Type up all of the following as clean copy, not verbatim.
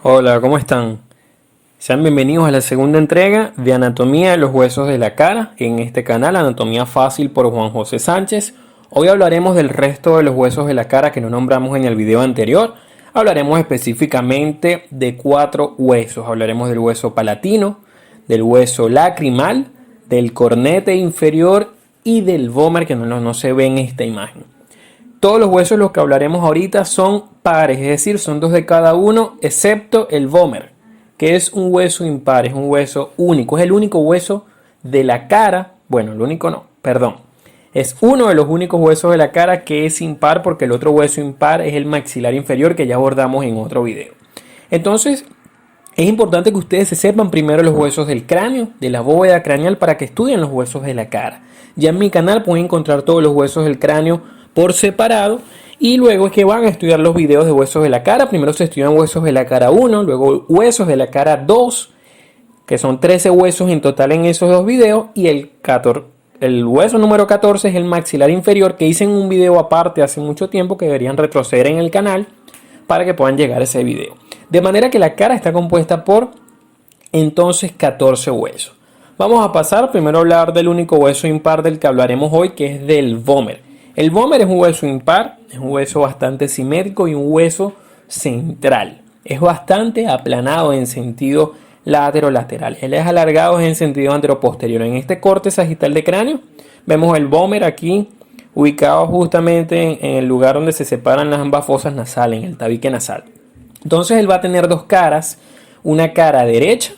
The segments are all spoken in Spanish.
Hola, ¿cómo están? Sean bienvenidos a la segunda entrega de Anatomía de los Huesos de la Cara en este canal Anatomía Fácil por Juan José Sánchez. Hoy hablaremos del resto de los huesos de la cara que no nombramos en el video anterior. Hablaremos específicamente de 4 huesos. Hablaremos del hueso palatino, del hueso lacrimal, del cornete inferior y del vómer que no se ve en esta imagen. Todos los huesos los que hablaremos ahorita son pares, es decir, son 2 de cada uno, excepto el vómer, que es un hueso impar, es un hueso único, es el único hueso de la cara, bueno, el único no, perdón, es uno de los únicos huesos de la cara que es impar, porque el otro hueso impar es el maxilar inferior, que ya abordamos en otro video. Entonces, es importante que ustedes se sepan primero los huesos del cráneo, de la bóveda craneal, para que estudien los huesos de la cara. Ya en mi canal pueden encontrar todos los huesos del cráneo por separado, y luego es que van a estudiar los videos de huesos de la cara. Primero se estudian huesos de la cara 1, luego huesos de la cara 2, que son 13 huesos en total en esos dos videos, y el hueso número 14 es el maxilar inferior, que hice en un video aparte hace mucho tiempo, que deberían retroceder en el canal para que puedan llegar a ese video. De manera que la cara está compuesta por entonces 14 huesos. Vamos a pasar primero a hablar del único hueso impar del que hablaremos hoy, que es del vómer. El vómer es un hueso impar, es un hueso bastante simétrico y un hueso central. Es bastante aplanado en sentido lateral. Él es alargado en sentido anteroposterior. En este corte sagital de cráneo vemos el vómer aquí ubicado justamente en el lugar donde se separan las ambas fosas nasales, en el tabique nasal. Entonces él va a tener dos caras, una cara derecha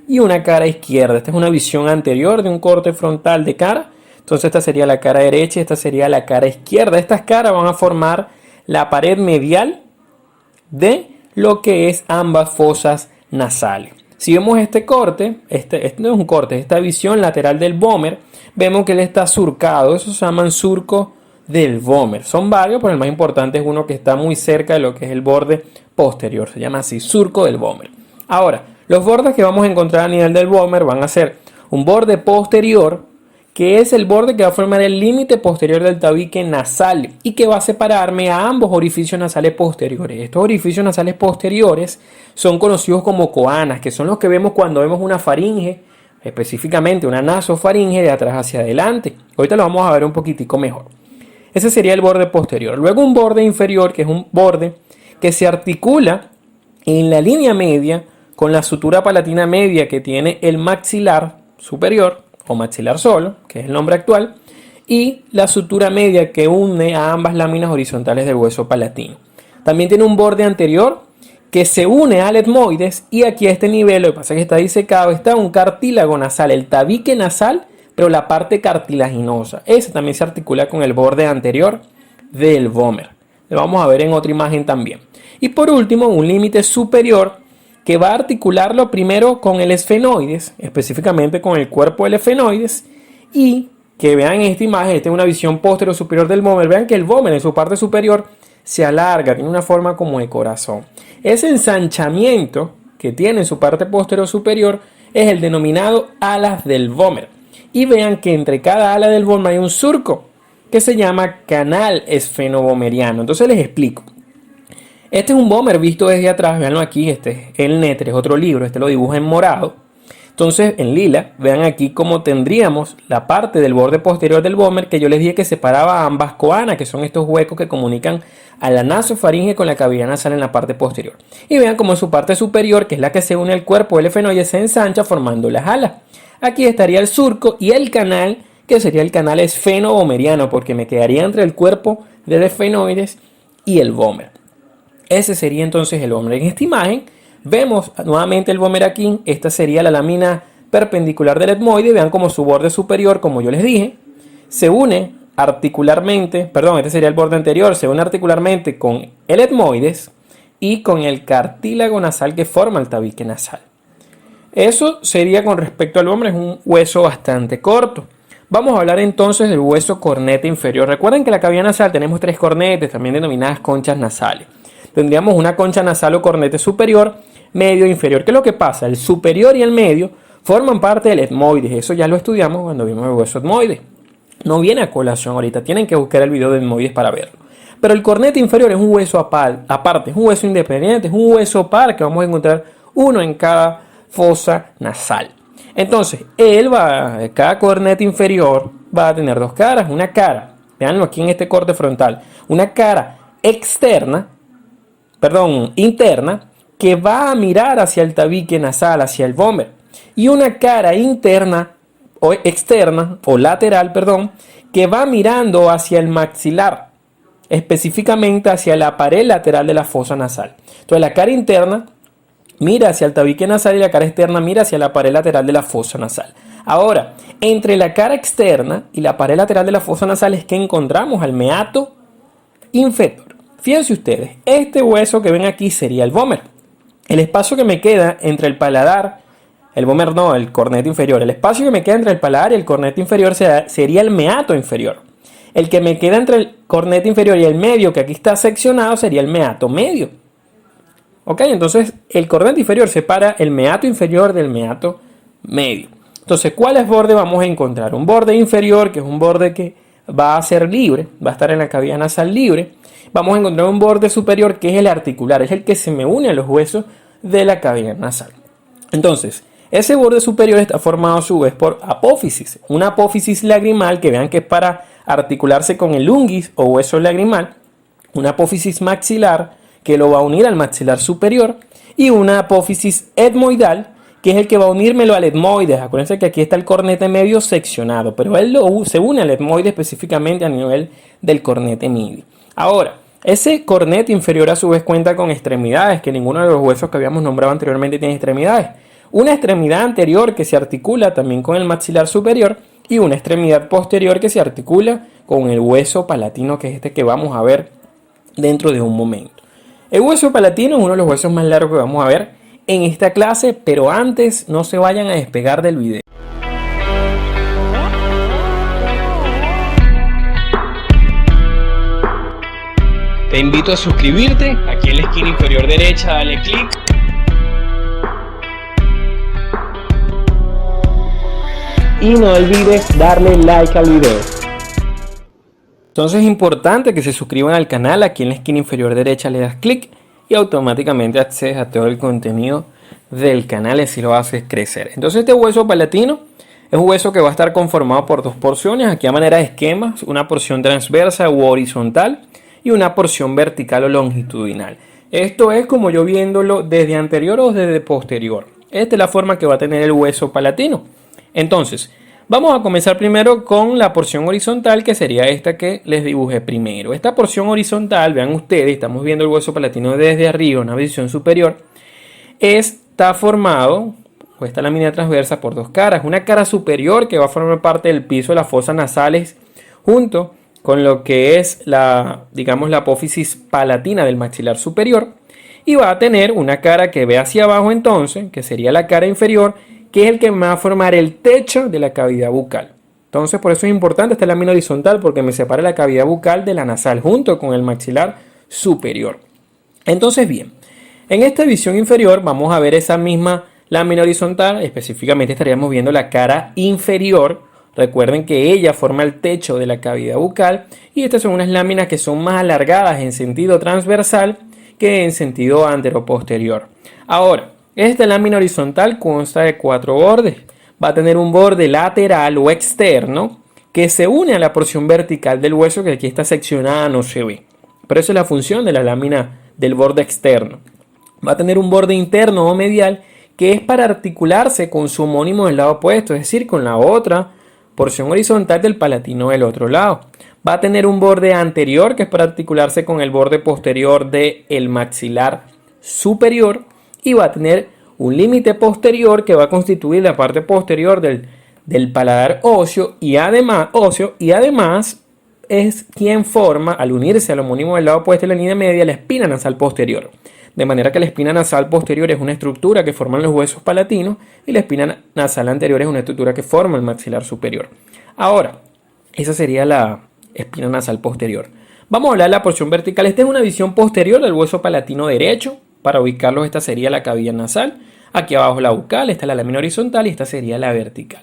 y una cara izquierda. Esta es una visión anterior de un corte frontal de cara. Entonces esta sería la cara derecha y esta sería la cara izquierda. Estas caras van a formar la pared medial de lo que es ambas fosas nasales. Si vemos este corte, este no es un corte, esta visión lateral del vómer, vemos que él está surcado. Eso se llaman surco del vómer. Son varios, pero el más importante es uno que está muy cerca de lo que es el borde posterior. Se llama así, surco del vómer. Ahora, los bordes que vamos a encontrar a nivel del vómer van a ser un borde posterior, que es el borde que va a formar el límite posterior del tabique nasal y que va a separarme a ambos orificios nasales posteriores. Estos orificios nasales posteriores son conocidos como coanas, que son los que vemos cuando vemos una faringe, específicamente una nasofaringe de atrás hacia adelante. Ahorita lo vamos a ver un poquitico mejor. Ese sería el borde posterior. Luego un borde inferior, que es un borde que se articula en la línea media con la sutura palatina media que tiene el maxilar superior, o maxilar solo, que es el nombre actual, y la sutura media que une a ambas láminas horizontales del hueso palatino. También tiene un borde anterior que se une al etmoides, y aquí a este nivel, lo que pasa es que está disecado, está un cartílago nasal, el tabique nasal, pero la parte cartilaginosa. Ese también se articula con el borde anterior del vómer. Lo vamos a ver en otra imagen también. Y por último, un límite superior que va a articularlo primero con el esfenoides, específicamente con el cuerpo del esfenoides, y que vean en esta imagen, esta es una visión posterior superior del vómer, vean que el vómer en su parte superior se alarga, tiene una forma como de corazón. Ese ensanchamiento que tiene en su parte posterior superior es el denominado alas del vómer. Y vean que entre cada ala del vómer hay un surco que se llama canal esfenovomeriano. Entonces les explico. Este es un vómer visto desde atrás, veanlo aquí, este es el Netter, es otro libro, este lo dibuja en morado. Entonces en lila, vean aquí cómo tendríamos la parte del borde posterior del vómer que yo les dije que separaba ambas coanas, que son estos huecos que comunican a la nasofaringe con la cavidad nasal en la parte posterior. Y vean cómo su parte superior, que es la que se une al cuerpo del esfenoide, se ensancha formando las alas. Aquí estaría el surco y el canal, que sería el canal esfenovomeriano, porque me quedaría entre el cuerpo del esfenoides y el vómer. Ese sería entonces el vómer. En esta imagen vemos nuevamente el vómer aquí. Esta sería la lámina perpendicular del etmoide. Vean como su borde superior, como yo les dije, se une articularmente, perdón, este sería el borde anterior, se une articularmente con el etmoides y con el cartílago nasal que forma el tabique nasal. Eso sería con respecto al vómer, es un hueso bastante corto. Vamos a hablar entonces del hueso cornete inferior. Recuerden que en la cavidad nasal tenemos 3 cornetes, también denominadas conchas nasales. Tendríamos una concha nasal o cornete superior, medio e inferior. ¿Qué es lo que pasa? El superior y el medio forman parte del etmoides. Eso ya lo estudiamos cuando vimos el hueso etmoide. No viene a colación ahorita. Tienen que buscar el video del etmoides para verlo. Pero el cornete inferior es un hueso aparte, es un hueso independiente, es un hueso par que vamos a encontrar uno en cada fosa nasal. Entonces, cada cornete inferior va a tener dos caras. Una cara, veanlo aquí en este corte frontal, una cara interna, que va a mirar hacia el tabique nasal, hacia el vómer. Y una cara interna o externa o lateral, que va mirando hacia el maxilar, específicamente hacia la pared lateral de la fosa nasal. Entonces la cara interna mira hacia el tabique nasal y la cara externa mira hacia la pared lateral de la fosa nasal. Ahora, entre la cara externa y la pared lateral de la fosa nasal es que encontramos al meato inferior. Fíjense ustedes, este hueso que ven aquí sería el vómer. El espacio que me queda entre el paladar, el vómer no, el cornete inferior. El espacio que me queda entre el paladar y el cornete inferior sería el meato inferior. El que me queda entre el cornete inferior y el medio, que aquí está seccionado, sería el meato medio. Ok, entonces el cornete inferior separa el meato inferior del meato medio. Entonces, ¿cuáles bordes vamos a encontrar? Un borde inferior, que es un borde que va a ser libre, va a estar en la cavidad nasal libre. Vamos a encontrar un borde superior, que es el articular, es el que se me une a los huesos de la cavidad nasal. Entonces, ese borde superior está formado a su vez por apófisis. Una apófisis lagrimal, que vean que es para articularse con el unguis o hueso lagrimal. Una apófisis maxilar, que lo va a unir al maxilar superior. Y una apófisis etmoidal, que es el que va a unírmelo al etmoides. Acuérdense que aquí está el cornete medio seccionado, pero él se une al etmoide específicamente a nivel del cornete medio. Ahora, ese cornete inferior a su vez cuenta con extremidades, que ninguno de los huesos que habíamos nombrado anteriormente tiene extremidades. Una extremidad anterior que se articula también con el maxilar superior y una extremidad posterior que se articula con el hueso palatino, que es este que vamos a ver dentro de un momento. El hueso palatino es uno de los huesos más largos que vamos a ver en esta clase, pero antes no se vayan a despegar del video. Te invito a suscribirte, aquí en la esquina inferior derecha dale clic. Y no olvides darle like al video. Entonces es importante que se suscriban al canal, aquí en la esquina inferior derecha le das clic y automáticamente accedes a todo el contenido del canal y así lo haces crecer. Entonces este hueso palatino es un hueso que va a estar conformado por dos porciones, aquí a manera de esquemas, una porción transversa u horizontal y una porción vertical o longitudinal. Esto es como yo viéndolo desde anterior o desde posterior. Esta es la forma que va a tener el hueso palatino. Entonces, vamos a comenzar primero con la porción horizontal, que sería esta que les dibujé primero. Esta porción horizontal, vean ustedes, estamos viendo el hueso palatino desde arriba, una visión superior, está formado, o esta lámina transversa, por dos caras. Una cara superior que va a formar parte del piso de las fosas nasales junto con lo que es la apófisis palatina del maxilar superior, y va a tener una cara que ve hacia abajo entonces, que sería la cara inferior, que es el que va a formar el techo de la cavidad bucal. Entonces por eso es importante esta lámina horizontal, porque me separa la cavidad bucal de la nasal junto con el maxilar superior. Entonces bien, en esta visión inferior vamos a ver esa misma lámina horizontal, específicamente estaríamos viendo la cara inferior. Recuerden que ella forma el techo de la cavidad bucal y estas son unas láminas que son más alargadas en sentido transversal que en sentido anteroposterior. Ahora, esta lámina horizontal consta de 4 bordes. Va a tener un borde lateral o externo que se une a la porción vertical del hueso, que aquí está seccionada, no se ve. Pero esa es la función de la lámina del borde externo. Va a tener un borde interno o medial que es para articularse con su homónimo del lado opuesto, es decir, con la otra porción horizontal del palatino del otro lado. Va a tener un borde anterior que es para articularse con el borde posterior del maxilar superior y va a tener un límite posterior que va a constituir la parte posterior del paladar óseo y además es quien forma, al unirse al homónimo del lado opuesto de la línea media, la espina nasal posterior. De manera que la espina nasal posterior es una estructura que forman los huesos palatinos y la espina nasal anterior es una estructura que forma el maxilar superior. Ahora, esa sería la espina nasal posterior. Vamos a hablar de la porción vertical. Esta es una visión posterior del hueso palatino derecho. Para ubicarlos, esta sería la cavidad nasal. Aquí abajo la bucal, esta es la lámina horizontal y esta sería la vertical.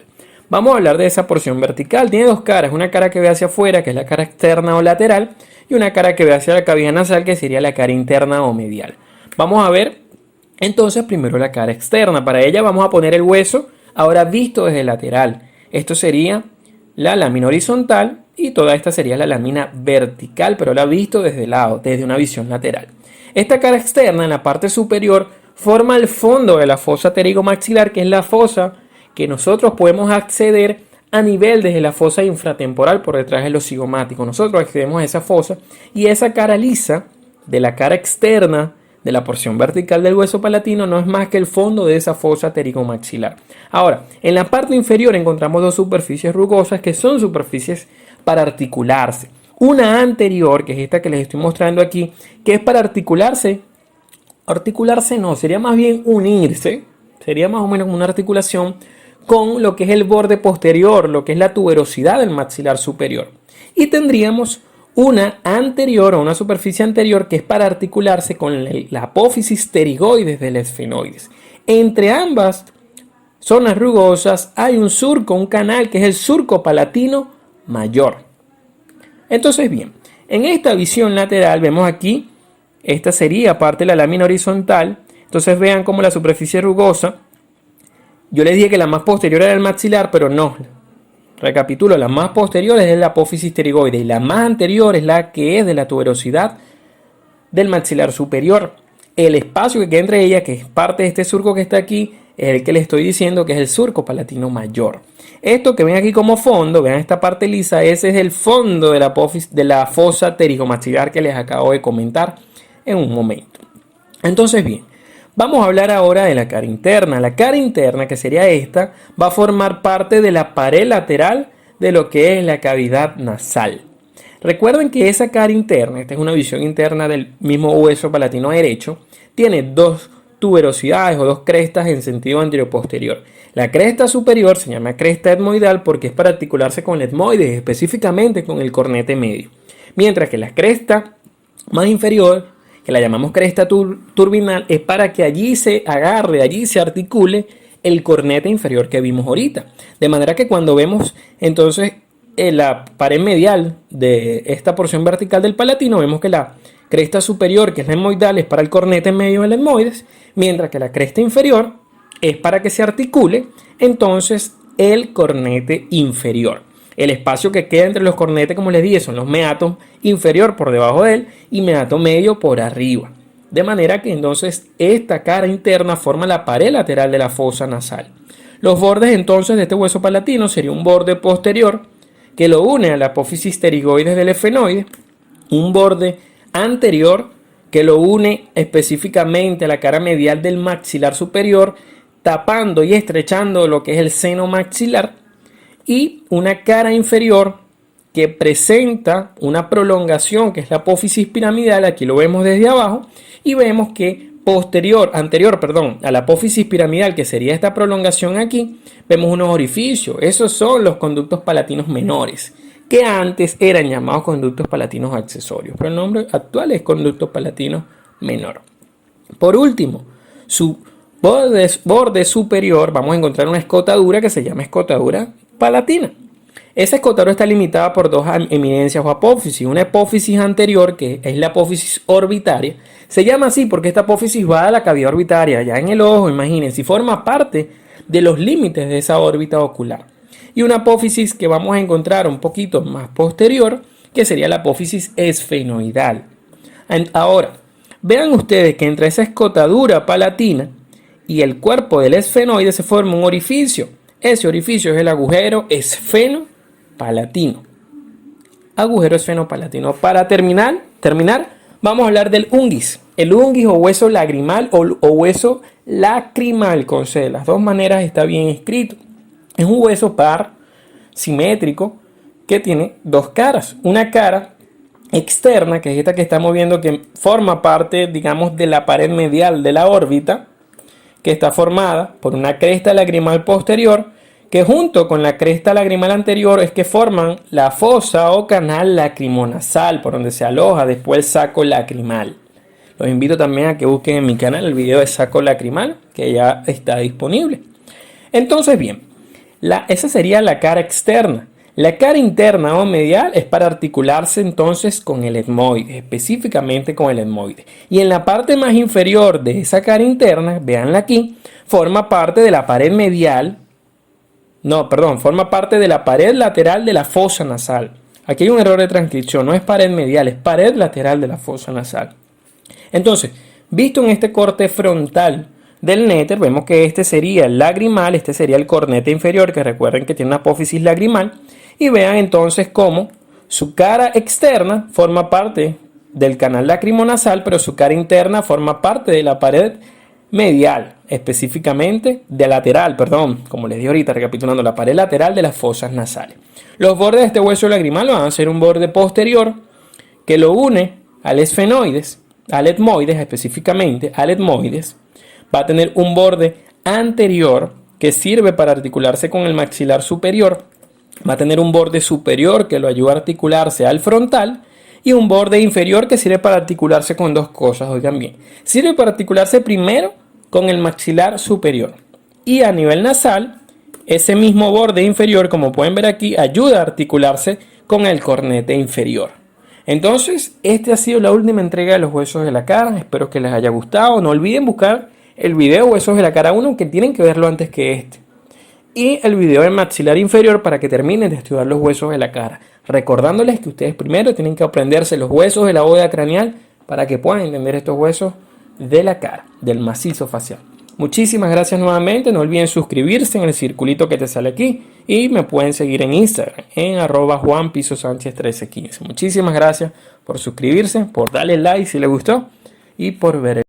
Vamos a hablar de esa porción vertical. Tiene dos caras, una cara que ve hacia afuera, que es la cara externa o lateral, y una cara que ve hacia la cavidad nasal, que sería la cara interna o medial. Vamos a ver entonces primero la cara externa. Para ella vamos a poner el hueso ahora visto desde el lateral. Esto sería la lámina horizontal y toda esta sería la lámina vertical, pero la visto desde el lado, desde una visión lateral. Esta cara externa en la parte superior forma el fondo de la fosa pterigomaxilar, que es la fosa que nosotros podemos acceder a nivel desde la fosa infratemporal por detrás del cigomático. Nosotros accedemos a esa fosa y esa cara lisa de la cara externa de la porción vertical del hueso palatino no es más que el fondo de esa fosa pterigomaxilar. Ahora, en la parte inferior encontramos dos superficies rugosas que son superficies para articularse. Una anterior, que es esta que les estoy mostrando aquí, que es para articularse. Articularse no, sería más bien unirse. Sería más o menos como una articulación con lo que es el borde posterior, lo que es la tuberosidad del maxilar superior. Y tendríamos una anterior o una superficie anterior que es para articularse con la apófisis pterigoides del esfenoides. Entre ambas zonas rugosas hay un surco, un canal que es el surco palatino mayor. Entonces bien, en esta visión lateral vemos aquí, esta sería parte de la lámina horizontal. Entonces vean cómo la superficie rugosa, yo les dije que la más posterior era el maxilar, pero no. Recapitulo, la más posterior es la apófisis pterigoide y la más anterior es la que es de la tuberosidad del maxilar superior. El espacio que queda entre ellas, que es parte de este surco que está aquí, es el que les estoy diciendo que es el surco palatino mayor. Esto que ven aquí como fondo, vean esta parte lisa, ese es el fondo de la apófisis, de la fosa pterigomaxilar que les acabo de comentar en un momento. Entonces bien, vamos a hablar ahora de la cara interna. La cara interna, que sería esta, va a formar parte de la pared lateral de lo que es la cavidad nasal. Recuerden que esa cara interna, esta es una visión interna del mismo hueso palatino derecho, tiene dos tuberosidades o dos crestas en sentido anterior-posterior. La cresta superior se llama cresta etmoidal porque es para articularse con el etmoides, específicamente con el cornete medio. Mientras que la cresta más inferior, que la llamamos cresta turbinal, es para que allí se agarre, allí se articule el cornete inferior que vimos ahorita. De manera que cuando vemos entonces la pared medial de esta porción vertical del palatino, vemos que la cresta superior, que es la etmoidal, es para el cornete medio del etmoides, mientras que la cresta inferior es para que se articule entonces el cornete inferior. El espacio que queda entre los cornetes, como les dije, son los meatos inferior por debajo de él y meato medio por arriba. De manera que entonces esta cara interna forma la pared lateral de la fosa nasal. Los bordes entonces de este hueso palatino sería un borde posterior que lo une a la apófisis pterigoides del esfenoide, un borde anterior que lo une específicamente a la cara medial del maxilar superior, tapando y estrechando lo que es el seno maxilar, y una cara inferior que presenta una prolongación que es la apófisis piramidal. Aquí lo vemos desde abajo y vemos que anterior a la apófisis piramidal, que sería esta prolongación aquí, vemos unos orificios. Esos son los conductos palatinos menores, que antes eran llamados conductos palatinos accesorios, pero el nombre actual es conducto palatino menor. Por último, su borde superior vamos a encontrar una escotadura que se llama escotadura palatina. Esa escotadura está limitada por dos eminencias o apófisis. Una apófisis anterior, que es la apófisis orbitaria, se llama así porque esta apófisis va a la cavidad orbitaria, ya en el ojo, imagínense, y forma parte de los límites de esa órbita ocular. Y una apófisis que vamos a encontrar un poquito más posterior, que sería la apófisis esfenoidal. Ahora, vean ustedes que entre esa escotadura palatina y el cuerpo del esfenoide se forma un orificio. Ese orificio es el agujero esfenopalatino. Agujero esfenopalatino. Para terminar, vamos a hablar del unguis. El unguis o hueso lagrimal o hueso lacrimal con C. De las dos maneras está bien escrito. Es un hueso par, simétrico, que tiene dos caras. Una cara externa, que es esta que estamos viendo, que forma parte, digamos, de la pared medial de la órbita, que está formada por una cresta lagrimal posterior, que junto con la cresta lagrimal anterior es que forman la fosa o canal lacrimonasal, por donde se aloja después el saco lacrimal. Los invito también a que busquen en mi canal el video de saco lacrimal, que ya está disponible. Entonces bien, esa sería la cara externa. La cara interna o medial es para articularse entonces con el etmoide, específicamente con el etmoide. Y en la parte más inferior de esa cara interna, véanla aquí, forma parte de la pared medial, forma parte de la pared lateral de la fosa nasal. Aquí hay un error de transcripción, no es pared medial, es pared lateral de la fosa nasal. Entonces, visto en este corte frontal del néter, vemos que este sería el lagrimal, este sería el cornete inferior, que recuerden que tiene una apófisis lagrimal. Y vean entonces cómo su cara externa forma parte del canal lacrimonasal, pero su cara interna forma parte de la pared medial, específicamente de lateral, como les dije ahorita, recapitulando, la pared lateral de las fosas nasales. Los bordes de este hueso lagrimal van a ser un borde posterior que lo une al esfenoides, al etmoides específicamente, al etmoides. Va a tener un borde anterior que sirve para articularse con el maxilar superior. Va a tener un borde superior que lo ayuda a articularse al frontal y un borde inferior que sirve para articularse con dos cosas, oigan bien. Sirve para articularse primero con el maxilar superior y a nivel nasal, ese mismo borde inferior, como pueden ver aquí, ayuda a articularse con el cornete inferior. Entonces, esta ha sido la última entrega de los huesos de la cara. Espero que les haya gustado. No olviden buscar el video Huesos de la Cara 1, que tienen que verlo antes que este. Y el video del maxilar inferior para que terminen de estudiar los huesos de la cara. Recordándoles que ustedes primero tienen que aprenderse los huesos de la bóveda craneal para que puedan entender estos huesos de la cara, del macizo facial. Muchísimas gracias nuevamente. No olviden suscribirse en el circulito que te sale aquí. Y me pueden seguir en Instagram, en @JuanPisoSánchez1315. Muchísimas gracias por suscribirse, por darle like si les gustó y por ver el